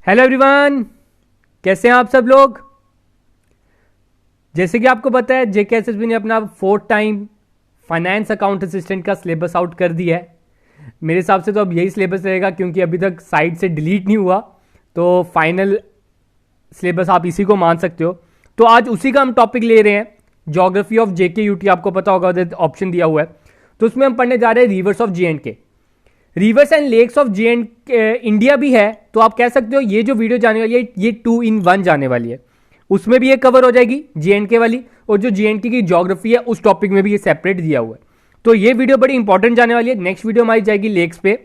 Hello everyone, कैसे हैं आप सब लोग। जैसे कि आपको पता है जेकेएसएसबी ने अपना 4th time finance account assistant का सिलेबस आउट कर दिया है। मेरे हिसाब से तो अब यही सिलेबस रहेगा क्योंकि अभी तक साइट से डिलीट नहीं हुआ, तो फाइनल सिलेबस आप इसी को मान सकते हो। तो आज उसी का हम टॉपिक ले रहे हैं, ज्योग्राफी ऑफ जेके यूटी। आपको पता होगा ऑप्शन दिया हुआ है, तो उसमें हम पढ़ने जा रहे हैं rivers of J and K. Rivers and lakes of J and K India भी है, तो आप कह सकते हो ये जो वीडियो जाने वाली है ये 2 in 1 जाने वाली है। उसमें भी ये कवर हो जाएगी जेएंडके वाली, और जो जेएंडके की ज्योग्राफी है उस टॉपिक में भी ये सेपरेट दिया हुआ है। तो ये वीडियो बड़ी इंपॉर्टेंट जाने वाली है। नेक्स्ट वीडियो हमारी जाएगी लेक्स पे।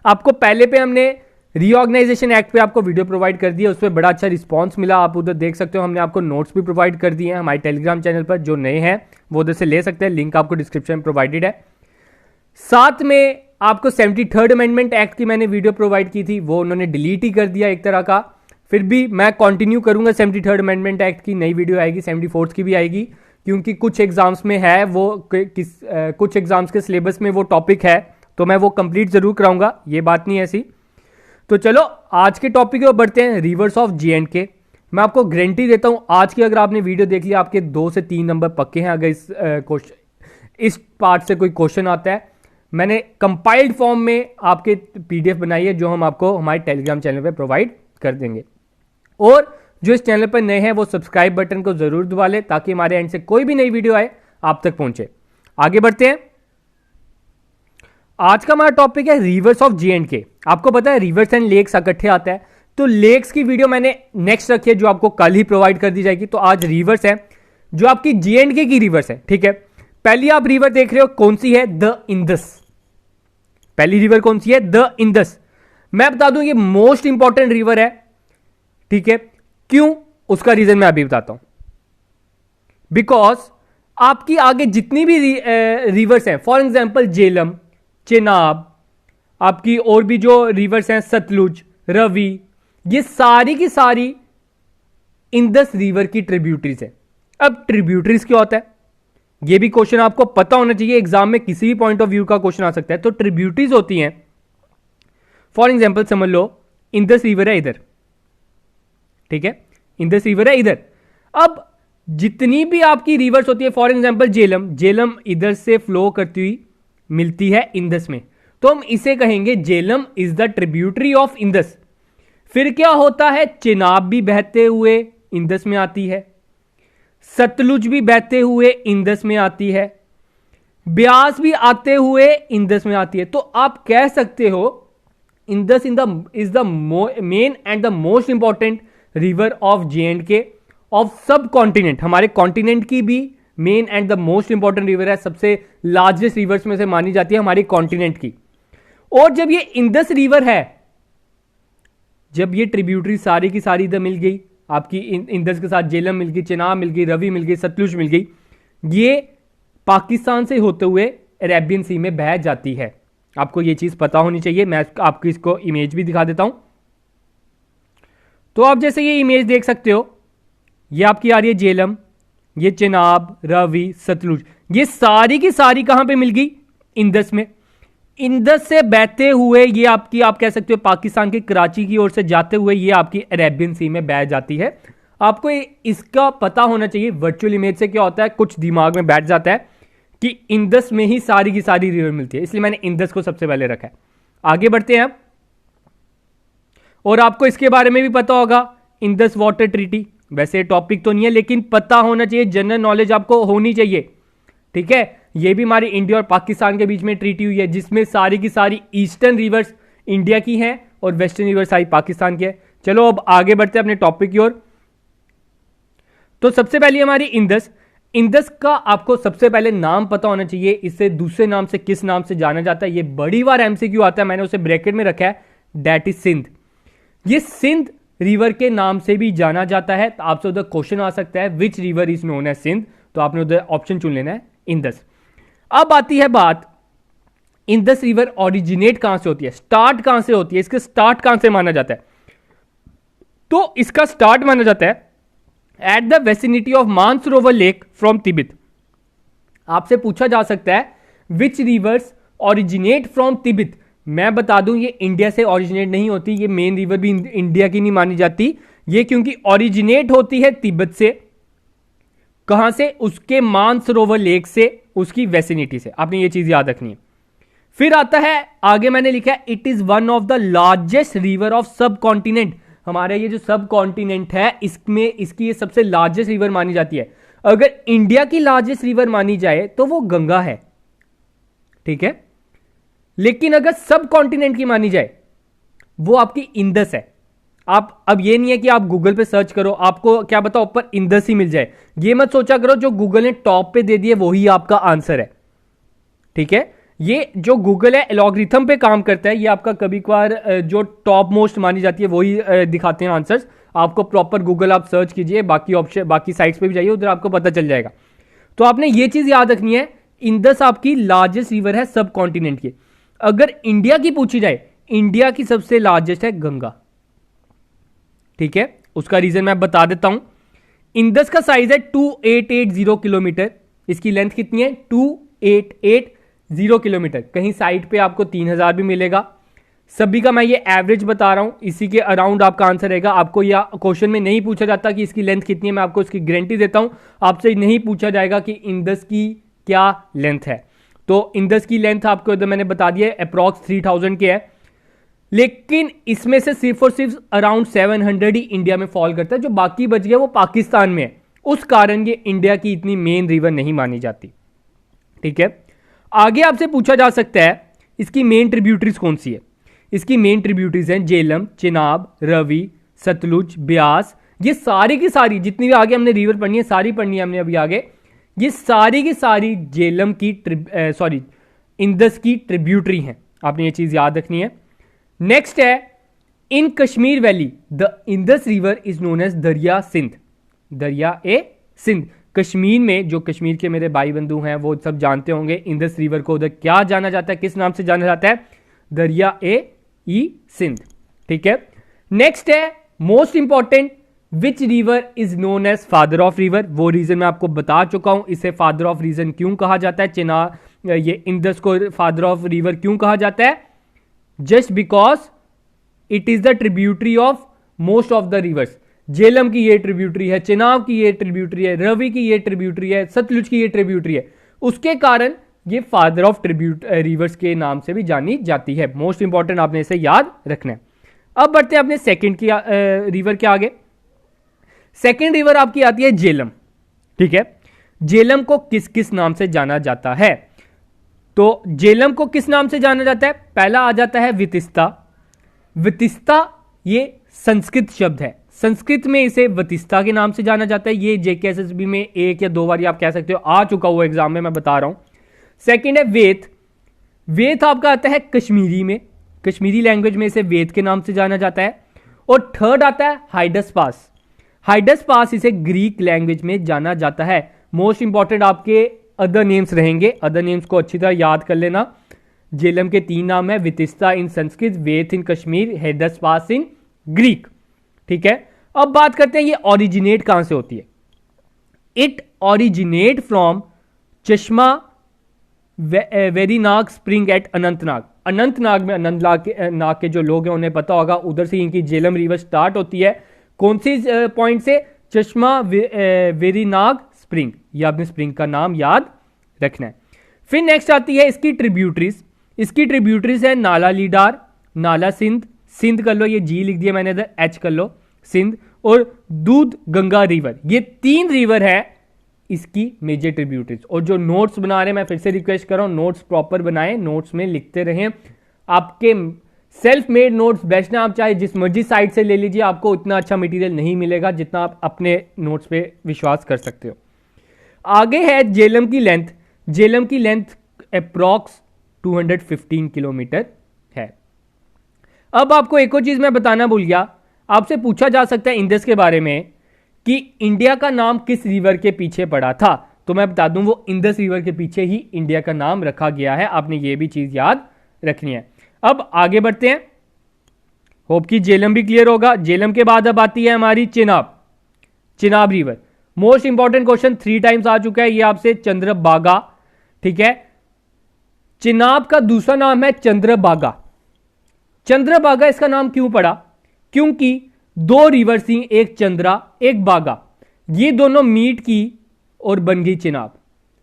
आपको पहले पे हमने रीऑर्गेनाइजेशन एक्ट पे आपको वीडियो प्रोवाइड कर दिया, उस पर बड़ा अच्छा रिस्पॉन्स मिला, आप उधर देख सकते हो। हमने आपको नोट्स भी प्रोवाइड कर दिए हैं हमारे टेलीग्राम चैनल पर, जो नए हैं वो उधर से ले सकते हैं, लिंक आपको डिस्क्रिप्शन में प्रोवाइडेड है। साथ में आपको 73rd अमेंडमेंट एक्ट की मैंने वीडियो प्रोवाइड की थी, वो उन्होंने डिलीट ही कर दिया एक तरह का। फिर भी मैं कंटिन्यू करूंगा, 73rd अमेंडमेंट एक्ट की नई वीडियो आएगी, 74th की भी आएगी, क्योंकि कुछ एग्जाम्स में है वो कुछ एग्जाम्स के सिलेबस में वो टॉपिक है, तो मैं वो कंप्लीट जरूर कराऊंगा, ये बात नहीं ऐसी। तो चलो आज के टॉपिक को बढ़ते हैं, रिवर्स ऑफ जेएंडके। मैं आपको गारंटी देता हूं आज की अगर आपने वीडियो देख लिया, आपके 2 से 3 नंबर पक्के हैं। अगर इस पार्ट से कोई क्वेश्चन आता है, मैंने कंपाइल्ड फॉर्म में आपके पीडीएफ बनाई है, जो हम आपको हमारे टेलीग्राम चैनल पे प्रोवाइड कर देंगे। और जो इस चैनल पर नए हैं वो सब्सक्राइब बटन को जरूर दबा ले, ताकि हमारे एंड से कोई भी नई वीडियो आए आप तक पहुंचे। आगे बढ़ते हैं। आज का हमारा टॉपिक है रिवर्स ऑफ जेएंडके। आपको पता है रिवर्स एंड लेक्स इकट्ठे आता है, तो लेक्स की वीडियो मैंने नेक्स्ट रखी है, जो आपको कल ही प्रोवाइड कर दी जाएगी। तो आज रिवर्स है, जो आपकी जेएंडके की रिवर्स है, ठीक है। पहली आप रिवर देख रहे हो, कौन सी है? The Indus. पहली रिवर कौन सी है? The Indus. मैं बता दूं ये मोस्ट इंपॉर्टेंट रिवर है, ठीक है। क्यों? उसका रीजन मैं अभी बताता हूं। बिकॉज आपकी आगे जितनी भी रिवर्स हैं, फॉर एग्जांपल झेलम, चेनाब, आपकी और भी जो रिवर्स हैं सतलुज, रवि, ये सारी की सारी इंदस रिवर की ट्रिब्यूटरीज है। अब ट्रिब्यूटरीज क्या होता है, ये भी क्वेश्चन आपको पता होना चाहिए, एग्जाम में किसी भी पॉइंट ऑफ व्यू का क्वेश्चन आ सकता है। तो ट्रिब्यूटरीज होती हैं, फॉर एग्जांपल समझ लो इंदस रिवर है इधर, ठीक है, इंदस रिवर है इधर। अब जितनी भी आपकी रिवर्स होती है, फॉर एग्जांपल झेलम, झेलम इधर से फ्लो करती हुई मिलती है इंदस में, तो हम इसे कहेंगे Jhelum is the tributary of Indus. फिर क्या होता है? चेनाब भी बहते हुए इंदस में आती है, सतलुज भी बहते हुए इंदस में आती है, ब्यास भी आते हुए इंदस में आती है। तो आप कह सकते हो Indus is the main and the most important river of J&K of सब कॉन्टिनेंट। हमारे कॉन्टिनेंट की भी main and the most important river है, सबसे लार्जेस्ट रिवर्स में से मानी जाती है हमारी कॉन्टिनेंट की। और जब ये इंदस रिवर है, जब ये ट्रिब्यूटरी सारी की सारी इधर मिल गई, आपकी इंदस के साथ झेलम मिल गई, चेनाब मिल गई, रवि मिल गई, सतलुज मिल गई, ये पाकिस्तान से होते हुए अरेबियन सी में बह जाती है। आपको ये चीज पता होनी चाहिए। मैं आपको इसको इमेज भी दिखा देता हूं। तो आप जैसे ये इमेज देख सकते हो, ये आपकी आ रही है झेलम, ये चेनाब, रवि, सतलुज, ये सारी की सारी कहां पे मिल गई? इंदस में। इंदस से बहते हुए ये आपकी, आप कह सकते हो पाकिस्तान के कराची की ओर से जाते हुए ये आपकी अरेबियन सी में बह जाती है। आपको इसका पता होना चाहिए। वर्चुअल इमेज से क्या होता है, कुछ दिमाग में बैठ जाता है कि इंदस में ही सारी की सारी रिवर मिलती है, इसलिए मैंने इंदस को सबसे पहले रखा है। आगे बढ़ते हैं अब। और आपको इसके बारे में भी पता होगा, इंदस वाटर ट्रीटी। वैसे टॉपिक तो नहीं है, लेकिन पता होना चाहिए, जनरल नॉलेज आपको होनी चाहिए, ठीक है। ये भी हमारी इंडिया और पाकिस्तान के बीच में ट्रीटी हुई है, जिसमें सारी की सारी ईस्टर्न रिवर्स इंडिया की हैं और वेस्टर्न रिवर्स सारी पाकिस्तान की है। चलो अब आगे बढ़ते हैं अपने टॉपिक की ओर। तो सबसे पहले हमारी इंदस। इंदस का आपको सबसे पहले नाम पता होना चाहिए, इसे दूसरे नाम से किस नाम से जाना जाता है, ये बड़ी बार एमसीक्यू आता है, मैंने उसे ब्रैकेट में रखा है, दैट इज सिंध। ये सिंध रिवर के नाम से भी जाना जाता है। तो आपसे उधर क्वेश्चन आ सकता है which river is known as Sindh, तो आपने उधर ऑप्शन चुन लेना है इंदस। अब आती है बात, इंदस रिवर ओरिजिनेट कहां से होती है, स्टार्ट कहां से होती है, इसके स्टार्ट कहां से माना जाता है? तो इसका स्टार्ट माना जाता है at the vicinity of Mansarovar lake from Tibet. आपसे पूछा जा सकता है विच रिवर्स ओरिजिनेट फ्रॉम तिब्बत, मैं बता दूं ये इंडिया से ओरिजिनेट नहीं होती, ये मेन रिवर भी इंडिया की नहीं मानी जाती, ये क्योंकि ओरिजिनेट होती है तिब्बत से। कहां से? उसके मानसरोवर लेक से, उसकी वेसिनिटी से। आपने ये चीज याद रखनी है। फिर आता है आगे, मैंने लिखा है it is one of the largest river of सब कॉन्टिनेंट। हमारे ये जो सब कॉन्टिनेंट है इसमें इसकी ये सबसे लार्जेस्ट रिवर मानी जाती है। अगर इंडिया की लार्जेस्ट रिवर मानी जाए तो वो गंगा है, ठीक है। लेकिन अगर सब कॉन्टिनेंट की मानी जाए वो आपकी इंदस है। आप अब ये नहीं है कि आप गूगल पे सर्च करो, आपको क्या पता ऊपर इंदस ही मिल जाए। ये मत सोचा करो जो गूगल ने टॉप पे दे दिए वही आपका आंसर है, ठीक है। ये जो गूगल है एलॉग्रिथम पे काम करता है, ये आपका कभी कभार जो टॉप मोस्ट मानी जाती है वही दिखाते हैं आंसर्स। आपको प्रॉपर गूगल आप सर्च कीजिए, बाकी ऑप्शन बाकी साइट्स पे भी जाइए, उधर आपको पता चल जाएगा। तो आपने ये चीज याद रखनी है, इंदस आपकी लार्जेस्ट रिवर है सब कॉन्टिनेंट की। अगर इंडिया की पूछी जाए, इंडिया की सबसे लार्जेस्ट है गंगा, ठीक है। उसका रीजन मैं बता देता हूं। इंदस का साइज है 2880 किलोमीटर, इसकी लेंथ कितनी है? 2880 किलोमीटर। कहीं साइट पे आपको 3000 भी मिलेगा। सभी का मैं ये एवरेज बता रहा हूं, इसी के अराउंड आपका आंसर रहेगा। आपको या क्वेश्चन में नहीं पूछा जाता कि इसकी लेंथ कितनी है, मैं आपको इसकी गारंटी देता हूं। आपसे नहीं पूछा जाएगा कि इंदस की क्या लेंथ है। तो इंदस की लेंथ आपको इधर मैंने बता दिया है, अप्रॉक्स 3000 के है। लेकिन इसमें से सिर्फ और सिर्फ अराउंड 700 ही इंडिया में फॉल करता है, जो बाकी बच गया वो पाकिस्तान में है। उस कारण ये इंडिया की इतनी मेन रिवर नहीं मानी जाती, ठीक है। आगे आपसे पूछा जा सकता है इसकी मेन ट्रिब्यूटरीज कौन सी है। इसकी मेन ट्रिब्यूटरीज हैं झेलम, चिनाब, रवि, सतलुज, ब्यास। ये सारी की सारी जितनी भी आगे हमने रिवर पढ़नी है, सारी पढ़नी है हमने अभी आगे। ये सारी की सारी झेलम की इंदस की ट्रिब्यूटरी हैं। आपने ये चीज याद रखनी है। नेक्स्ट है in Kashmir valley the Indus river is known as दरिया सिंध। दरिया ए सिंध। कश्मीर में जो कश्मीर के मेरे भाई बंधु हैं वो सब जानते होंगे इंदस रिवर को उधर क्या जाना जाता है, किस नाम से जाना जाता है? दरिया ई सिंध, ठीक है। नेक्स्ट है most important, which river is known as father of river. वो रीजन मैं आपको बता चुका हूं, इसे फादर ऑफ रीजन क्यों कहा जाता है। ये इंदस को फादर ऑफ रिवर क्यों कहा जाता है? Just because it is the tributary of most of the reverse. Jhelum की ये ट्रिब्यूटरी है, चिनाब की ये ट्रिब्यूटरी है, रवि की ये ट्रिब्यूटरी है, सतलुज की ये ट्रिब्यूटरी है। उसके कारण ये फादर ऑफ रिवर्स के नाम से भी जानी जाती है। मोस्ट इंपॉर्टेंट, आपने इसे याद रखना है। अब बढ़ते हैं अपने सेकंड की रिवर के आगे। सेकंड रिवर आपकी आती है झेलम, ठीक है। झेलम को किस किस नाम से जाना जाता है? तो झेलम को किस नाम से जाना जाता है? पहला आ जाता है वितिस्ता। वितिस्ता ये संस्कृत शब्द है, संस्कृत में इसे वतिस्ता के नाम से जाना जाता है। ये जेकेएसएसबी में 1 या 2 बार आप कह सकते हो आ चुका हुआ एग्जाम में, मैं बता रहा हूं। सेकंड है वेत। वेत आपका आता है कश्मीरी में, कश्मीरी लैंग्वेज में इसे वेत के नाम से जाना जाता है। और थर्ड आता है हाइडस पास। हाइडस पास इसे ग्रीक लैंग्वेज में जाना जाता है। मोस्ट इंपॉर्टेंट आपके अदर नेम्स रहेंगे, अदर नेम्स को अच्छी तरह याद कर लेना। झेलम के 3 नाम है, वितिस्ता इन संस्कृत, वेत इन कश्मीर, हाइडस पास इन ग्रीक, ठीक है। अब बात करते हैं ये ओरिजिनेट कहां से होती है। इट ओरिजिनेट फ्रॉम चश्मा वेरीनाग स्प्रिंग एट अनंतनाग। अनंतनाग में अनंतनाग के जो लोग हैं उन्हें पता होगा, उधर से इनकी झेलम रिवर स्टार्ट होती है। कौन सी पॉइंट से? चश्मा वेरीनाग स्प्रिंग। ये आपने स्प्रिंग का नाम याद रखना है। फिर नेक्स्ट आती है इसकी ट्रिब्यूटरीज। इसकी ट्रिब्यूटरीज है नाला लीडार, नाला सिंध, सिंध कर लो, ये जी लिख दिया मैंने इधर, एच कर लो, सिंध, और दूध गंगा रिवर। ये 3 रिवर है इसकी मेजर ट्रिब्यूटरीज। और जो नोट्स बना रहे हैं, मैं फिर से रिक्वेस्ट कर रहा हूं नोट्स प्रॉपर बनाएं, नोट्स में लिखते रहें। आपके सेल्फ मेड नोट्स बेस्ट है, आप चाहे जिस मर्जी साइट से ले लीजिए, आपको उतना अच्छा मटेरियल नहीं मिलेगा जितना आप अपने नोट्स पे विश्वास कर सकते हो। आगे है झेलम की लेंथ। झेलम की लेंथ अप्रॉक्स 215 किलोमीटर है। अब आपको एक और चीज मैं बताना भूल गया, आपसे पूछा जा सकता है इंदस के बारे में कि इंडिया का नाम किस रिवर के पीछे पड़ा था। तो मैं बता दूं वो इंदस रिवर के पीछे ही इंडिया का नाम रखा गया है। आपने ये भी चीज याद रखनी है। अब आगे बढ़ते हैं, होप कि झेलम भी क्लियर होगा। झेलम के बाद अब आती है हमारी Chenab, Chenab river. Most important question 3 times आ चुका है ये आपसे, चंद्रभागा, ठीक है। चिनाब का दूसरा नाम है चंद्रभागा। चंद्रभागा इसका नाम क्यों पड़ा? क्योंकि दो रिवर थी, एक चंद्रा एक बागा, ये दोनों मीट की और बन गई चिनाब।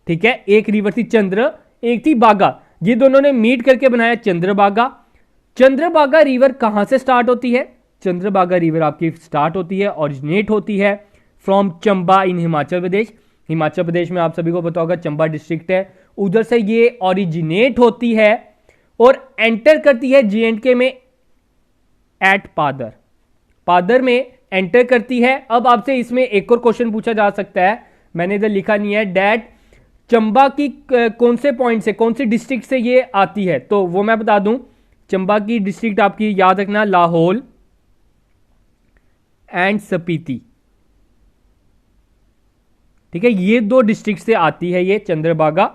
ठीक है, एक रिवर थी चंद्र, एक थी बागा, ये दोनों ने मीट करके बनाया चंद्रभागा। चंद्रभागा रिवर कहां से स्टार्ट होती है? चंद्रभागा रिवर आपकी स्टार्ट होती है, ओरिजिनेट होती है फ्रॉम चंबा इन हिमाचल प्रदेश। हिमाचल प्रदेश में आप सभी को पता होगा चंबा डिस्ट्रिक्ट है, उधर से ये ओरिजिनेट होती है और एंटर करती है जेएंडके में एट पादर। पादर में एंटर करती है। अब आपसे इसमें एक और क्वेश्चन पूछा जा सकता है, मैंने इधर लिखा नहीं है, डैट चंबा की कौन से पॉइंट से, कौन सी डिस्ट्रिक्ट से ये आती है? तो वो मैं बता दूं, चंबा की डिस्ट्रिक्ट आपकी याद रखना लाहौल एंड स्पीति। ठीक है, ये दो डिस्ट्रिक्ट से आती है ये चंद्रभागा,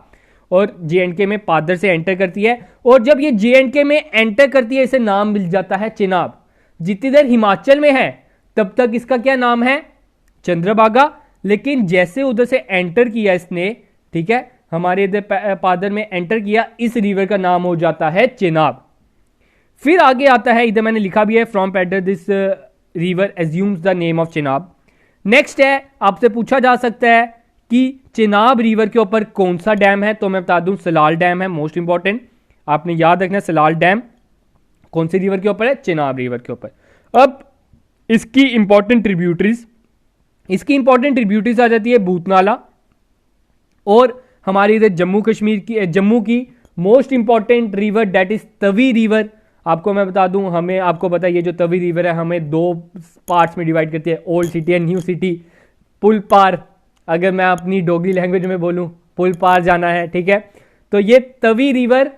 और जेएंडके में पादर से एंटर करती है। और जब ये जेएंडके में एंटर करती है, इसे नाम मिल जाता है चिनाब। जितनी देर हिमाचल में है तब तक इसका क्या नाम है? चंद्रभागा। लेकिन जैसे उधर से एंटर किया इसने, ठीक है, हमारे इधर पादर में एंटर किया, इस रिवर का नाम हो जाता है चिनाब। फिर आगे आता है, इधर मैंने लिखा भी है, from pader this river assumes the name of Chenab. Next है, आपसे पूछा जा सकता है कि चिनाब रिवर के ऊपर कौन सा डैम है? तो मैं बता दूं सलाल डैम है, मोस्ट इंपॉर्टेंट, आपने याद रखना है। सलाल डैम कौन सी रिवर के ऊपर है? चिनाब रिवर के ऊपर। अब इसकी इंपॉर्टेंट ट्रिब्यूटरीज, इसकी इंपॉर्टेंट ट्रिब्यूटरीज आ जाती है भूतनाला, और हमारी इधर जम्मू कश्मीर की, जम्मू की most important river that is Tawi river. आपको मैं बता दूं, हमें, आपको पता है ये जो तवी रिवर है हमें दो पार्ट्स में डिवाइड करती है, old city and new city. पुल पार, अगर मैं अपनी डोगरी लैंग्वेज में बोलूं, पुल पार जाना है, ठीक है। तो ये तवी रिवर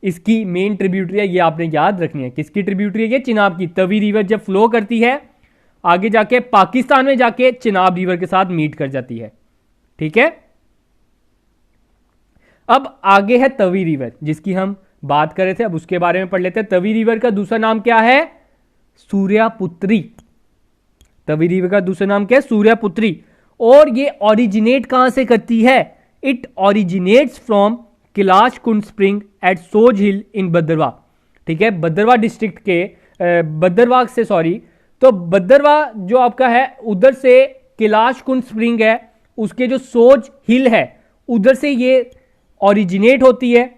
इसकी मेन ट्रिब्यूटरी है, ये आपने याद रखनी है। किसकी ट्रिब्यूटरी है? ये चिनाब की। तवी रिवर जब फ्लो करती है आगे जाके पाकिस्तान में जाके चिनाब रिवर के साथ मीट कर जाती है। ठीक है, अब आगे है तवी रिवर जिसकी हम बात कर रहे थे, अब उसके बारे में पढ़ लेते हैं। तवी रिवर का दूसरा नाम क्या है? सूर्यापुत्री। तवी रिवर का दूसरा नाम क्या है? सूर्यापुत्री। और ये ओरिजिनेट कहां से करती है? It originates from Kailash Kund spring at Soj hill in Bhadrawah. ठीक है, भद्रवाह डिस्ट्रिक्ट के भद्रवाह से, सॉरी, तो भद्रवाह जो आपका है उधर से कैलाश कुंड स्प्रिंग है, उसके जो सोज हिल है उधर से ये ओरिजिनेट होती है।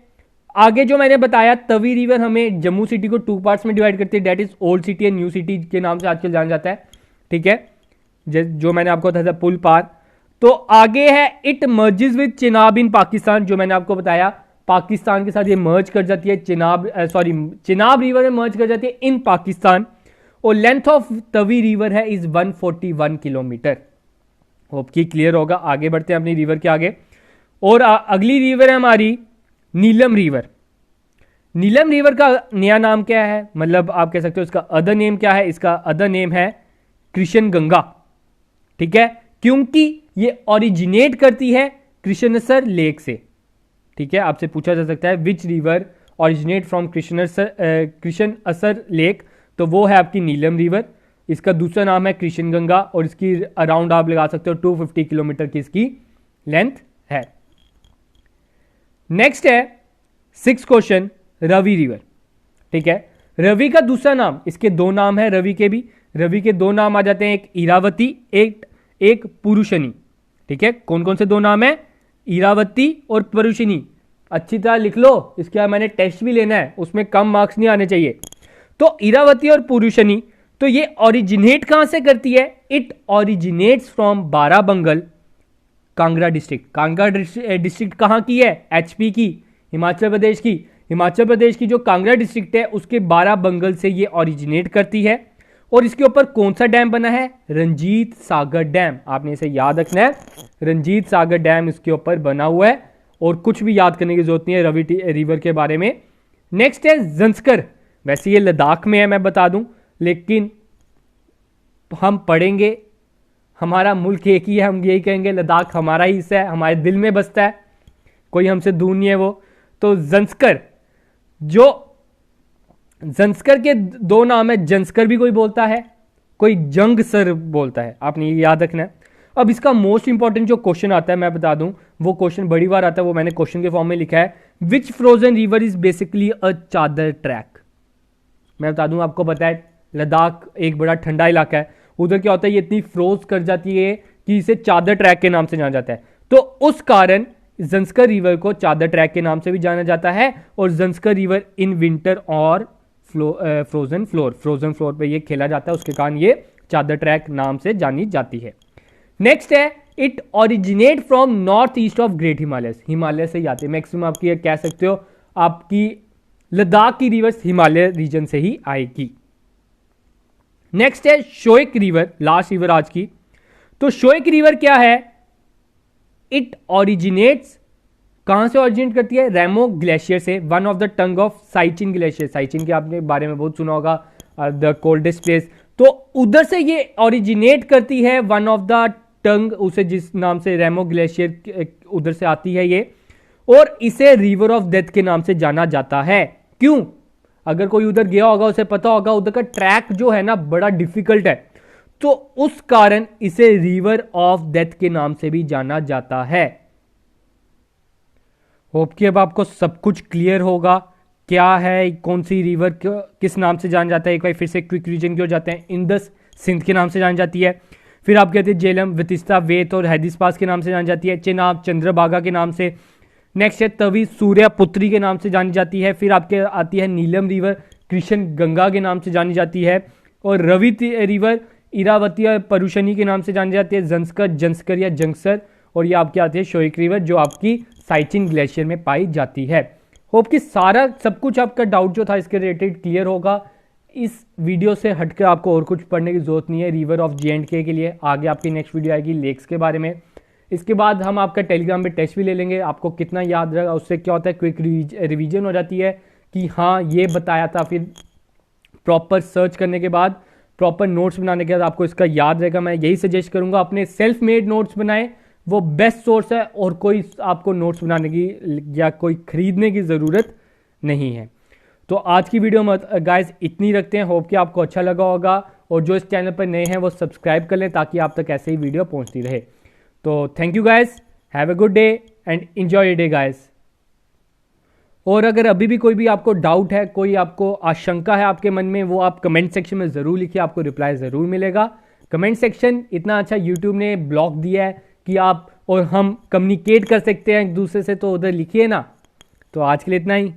आगे जो मैंने बताया, तवी रिवर हमें जम्मू सिटी को टू पार्ट्स में डिवाइड करती है, that is old city and new city के नाम से आजकल जाना जाता है। ठीक है, जो मैंने आपको बताया था पुल पार। तो आगे है, इट मर्जेस विद चिनाब इन पाकिस्तान, जो मैंने आपको बताया पाकिस्तान के साथ ये मर्ज कर जाती है, चिनाब रिवर में मर्ज कर जाती है इन पाकिस्तान। और लेंथ ऑफ तवी रिवर है इज 141 किलोमीटर। होप की क्लियर होगा। आगे बढ़ते हैं अपनी रिवर के आगे, और अगली रिवर है हमारी नीलम रिवर। नीलम रिवर का नया नाम क्या है? मतलब आप कह सकते हो इसका अदर नेम क्या है? इसका अदर नेम है कृष्ण गंगा। ठीक है, क्योंकि ये ओरिजिनेट करती है कृष्णसर लेक से। ठीक है, आपसे पूछा जा सकता है which river originate from Krishansar lake, तो वो है आपकी नीलम रिवर। इसका दूसरा नाम है कृष्ण गंगा, और इसकी अराउंड आप लगा सकते हो 250 किलोमीटर की इसकी लेंथ है। नेक्स्ट है 6th क्वेश्चन, रवि रिवर। ठीक है, रवि का दूसरा नाम, इसके दो नाम है रवि के भी। रवि के दो नाम आ जाते हैं, एक इरावती, एक पुरुषनी। ठीक है, कौन कौन से दो नाम है? इरावती और पुरुषनी। अच्छी तरह लिख लो, इसके बाद मैंने टेस्ट भी लेना है, उसमें कम मार्क्स नहीं आने चाहिए। तो इरावती और पुरुषनी, तो ये ओरिजिनेट कहां से करती है? It originates from Barabangal, Kangra district. Kangra district कहां की है? एचपी की, हिमाचल प्रदेश की। हिमाचल प्रदेश की जो कांगड़ा डिस्ट्रिक्ट है उसके बाराबंगल से ये ओरिजिनेट करती है। और इसके ऊपर कौन सा डैम बना है? रंजीत सागर डैम। आपने इसे याद रखना है, रंजीत सागर डैम इसके ऊपर बना हुआ है, और कुछ भी याद करने की जरूरत नहीं है रवि रिवर के बारे में। नेक्स्ट है जंस्कर। वैसे ये लद्दाख में है, मैं बता दूं, लेकिन हम पढ़ेंगे, हमारा मुल्क एक ही है, हम यही कहेंगे लद्दाख हमारा ही हिस्सा है, हमारे दिल में बसता है, कोई हमसे दूर नहीं है वो। तो जंस्कर, जो जंस्कर के दो नाम है, जंस्कर भी कोई बोलता है, कोई जंगसर बोलता है, आपने ये याद रखना है। अब इसका मोस्ट इंपॉर्टेंट जो क्वेश्चन आता है, मैं बता दूं, वो क्वेश्चन बड़ी बार आता है, वो मैंने क्वेश्चन के फॉर्म में लिखा है, which frozen river is basically a chadar trek. मैं बता दूं, आपको पता है लद्दाख एक बड़ा ठंडा इलाका है, उधर क्या होता है, ये इतनी फ्रोज कर जाती है कि इसे चादर ट्रैक के नाम से जाना जाता है। तो उस कारण ज़ंस्कर रिवर को चादर ट्रैक के नाम से भी जाना जाता है, और ज़ंस्कर रिवर इन विंटर और फ्रोजन फ्लोर पे ये खेला जाता है, उसके कारण ये चादर ट्रैक नाम से जानी जाती है। नेक्स्ट है, it originate from north east of great Himalaya से ही आते हैं। मैक्सिमम आपकी ये कह सकते हो आपकी लद्दाख की रिवर्स हिमालय रीजन से ही आएगी। नेक्स्ट है शोएक रिवर, लास्ट रिवर आज की। तो शोएक रिवर क्या है, इट ओरिजिनेट्स, कहां से ओरिजिनेट करती है, रेमो ग्लेशियर से, one of the tongue of Siachen glacier. Siachen के आपने बारे में बहुत सुना होगा, द कोल्डेस्ट प्लेस। तो उधर से ये ओरिजिनेट करती है, वन ऑफ द टंग, उसे जिस नाम से रेमो ग्लेशियर उधर से आती है ये, और इसे रिवर ऑफ डेथ के नाम से जाना जाता है। क्यों? अगर कोई उधर गया होगा उसे पता होगा उधर का ट्रैक जो है ना बड़ा डिफिकल्ट है, तो उस कारण इसे रिवर ऑफ डेथ के नाम से भी जाना जाता है। होप कि अब आपको सब कुछ क्लियर होगा, क्या है, कौन सी रिवर किस नाम से जाना जाता है। एक बार फिर से क्विक रीजन की ओर जाते हैं। इंदस सिंध के नाम से जानी जाती है। फिर आप कहते हैं जेलम वितिस्ता वेत और हैदिस पास के नाम से जानी जाती है। चेनाब चंद्रभागा के नाम से। नेक्स्ट है तवी सूर्यपुत्री के नाम से जानी जाती है। फिर आपके आती है नीलम रिवर, कृष्ण गंगा के नाम से जानी जाती है। और रवि रिवर इरावती और परुशनी के नाम से जानी जाती है। जंस्कर या जंक्सर। और ये आपकी आती है शोएक रिवर, जो आपकी साइचिन ग्लेशियर में पाई जाती है। होप कि सारा सब कुछ आपका डाउट जो था इसके रिलेटेड क्लियर होगा। इस वीडियो से हटकर आपको और कुछ पढ़ने की जरूरत नहीं है। रिवर ऑफ J&K के लिए आगे आपकी नेक्स्ट वीडियो आएगी लेक्स के बारे में। इसके बाद हम आपका टेलीग्राम पे टेस्ट भी ले लेंगे, आपको कितना याद रहेगा उससे क्या होता है, क्विक रिवीजन हो जाती है कि हाँ ये बताया था। फिर प्रॉपर सर्च करने के बाद, प्रॉपर नोट्स बनाने के बाद आपको इसका याद रहेगा। मैं यही सजेस्ट करूंगा, अपने सेल्फ मेड नोट्स बनाएं, वो बेस्ट सोर्स है, और कोई आपको नोट्स बनाने की या कोई खरीदने की ज़रूरत नहीं है। तो आज की वीडियो में गाइस इतनी रखते हैं। होप कि आपको अच्छा लगा होगा, और जो इस चैनल पर नए हैं वो सब्सक्राइब कर लें ताकि आप तक ऐसे ही वीडियो पहुंचती रहे। तो thank you guys, have a good day and enjoy your day guys. और अगर अभी भी कोई भी आपको डाउट है, कोई आपको आशंका है आपके मन में, वो आप कमेंट सेक्शन में ज़रूर लिखिए, आपको रिप्लाई ज़रूर मिलेगा। कमेंट सेक्शन इतना अच्छा यूट्यूब ने ब्लॉक दिया है कि आप और हम कम्युनिकेट कर सकते हैं एक दूसरे से, तो उधर लिखिए ना। तो आज के लिए इतना ही।